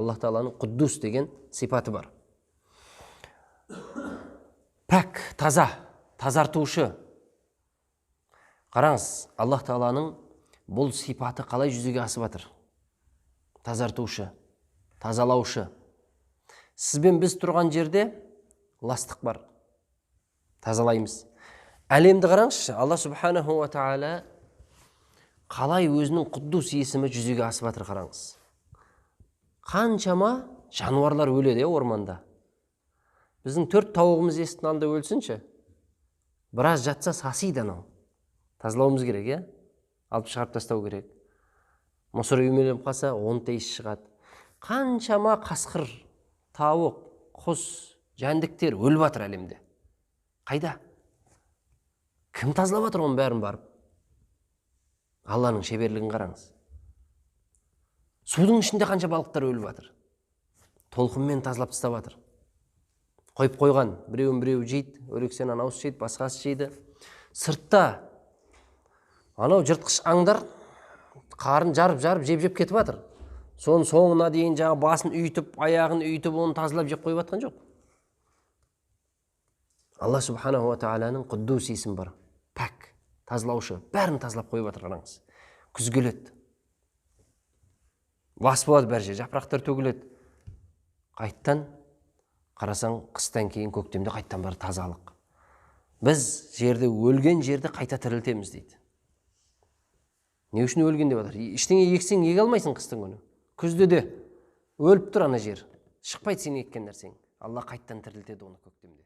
Аллах Тааланың Құддус деген сипаты бар. Пәк, таза, тазартушы. Қараңыз, Аллах Тааланың бұл сипаты қалай жүзеге асып жатыр? Тазартушы, тазалаушы. Сізбен біз тұрған жерде ластық бар. Тазалаймыз. Әлемді қараңызшы, Алла Субханаху ва Тааля қалай өзінің Құддус есімі жүзеге асып жатыр қараңыз. Қаншама жануарлар өледі орманда. Біздің 4 тауығымыз есіктің алдында өлсінші, біраз жатса сасиды анау. Тазалауымыз керек, алып шығарып тастау керек. Мұсыр үймеленіп қалса, оның иісі шығады. Қаншама қасқыр, тауық, құс, жәндіктер өліп жатыр әлемде. Қайда? Кім тазалап жатыр оның бәрін барып? Алланың шеберлігін қараңыз. Судың ішінде қанша балықтар өліп жатыр. Толқынмен тазалап тастап жатыр. Қойып қойған, біреу жейді, өрексен анаусы жейді, басқасы жейді. Сыртта анау жыртқыш аңдар қарын жарып жеп кетіп жатыр. Соның соңына дейін жаңа басын үйтіп, аяғын үйтіп, оны тазалап жеп қойып жатқан жоқ. Алла Субханаху ва Тааляның Құддус есімі бар. Пәк, тазалаушы, бәрін тазалап қойып жатыр қараңыз. Күз келеді. Бас болады бәр жер, жапырақтар төгіледі. Қайттан қарасаң, қыстан кейін көктемде қайттан бар тазалық. Біз жерде өлген жерді қайта тірілтеміз дейді. Не үшін өлген деп жатыр? Ештеңе ексең еге алмайсың қыстың күні. Күзде де өліп тұр ана жер. Шықпайды сен еккен нәрсең. Алла қайттан тірілтеді оны көктемде.